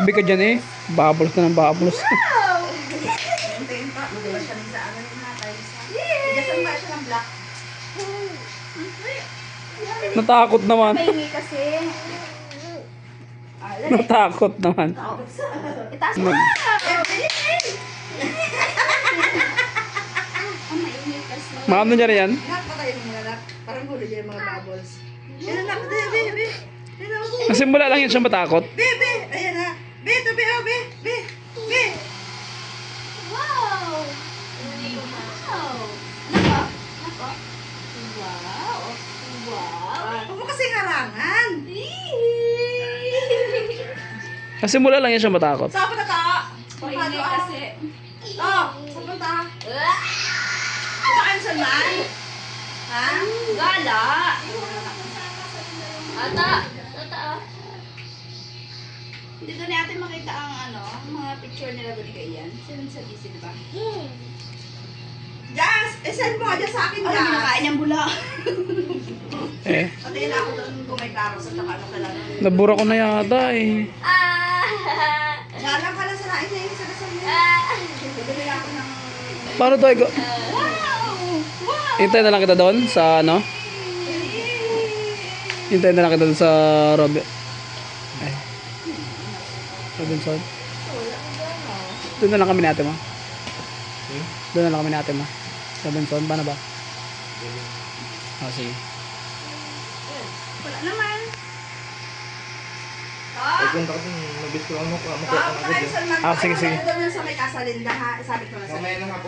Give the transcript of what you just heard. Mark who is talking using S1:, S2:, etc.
S1: Tabi ka dyan eh. Babalos na ng babalos.
S2: Wow! Hintayin pa. Magawa siya sa ano yung natay. Igasan ba siya ng black?
S1: Natakot naman.
S2: Mahingi kasi.
S1: Natakot naman.
S2: Itaas mo.
S1: Mag-
S2: Ang maingay kasi.
S1: Maano niya rin yan?
S2: Nakapatay mo mga anak. Parang huli din yung mga bubbles. Yan anak. Bebe.
S1: Nasimula lang yun siya matakot.
S2: Bebe. Ayan na. Be, to be, oh, be. Be. Be. Wow. Wow. Nako. Nako. Wow. Wow. Huwag mo kasi harangan.
S1: Nasimula lang yun siya matakot.
S2: Saan punta ta? Paano kasi? Oh, saan punta? Punta kayo sa man? Ha? Gala. Ata. Dito natin makita ang ano, mga picture nila doon kay Ian. Sino sa DC, di ba? Jazz! Send mo dyan sa akin, Jazz. Ano, kinakain niyang bula.
S1: Eh,
S2: Patayin ako doon kung may karos at saka ano talaga.
S1: nabura ko na yata eh.
S2: Galang ka lang sa nain na yun sa kasal niya. Bibili ako ng...
S1: Paano tayo?
S2: Wow! Wow!
S1: Hintay na lang kita doon sa ano? Hintay na lang kita doon sa Ay. Robinson. Doon na lang kami ni ate mo. Doon na lang kami ni ate mo. Robinson, paano ba? Ah, sige.
S2: Wala naman.
S3: Pagpunta kasi, nabis ko lang makuha ka agad.
S1: Ah, sige, sige.
S2: Doon sa may kasalinda ha. Sabi ko na sa...
S3: Mamaya na nga po.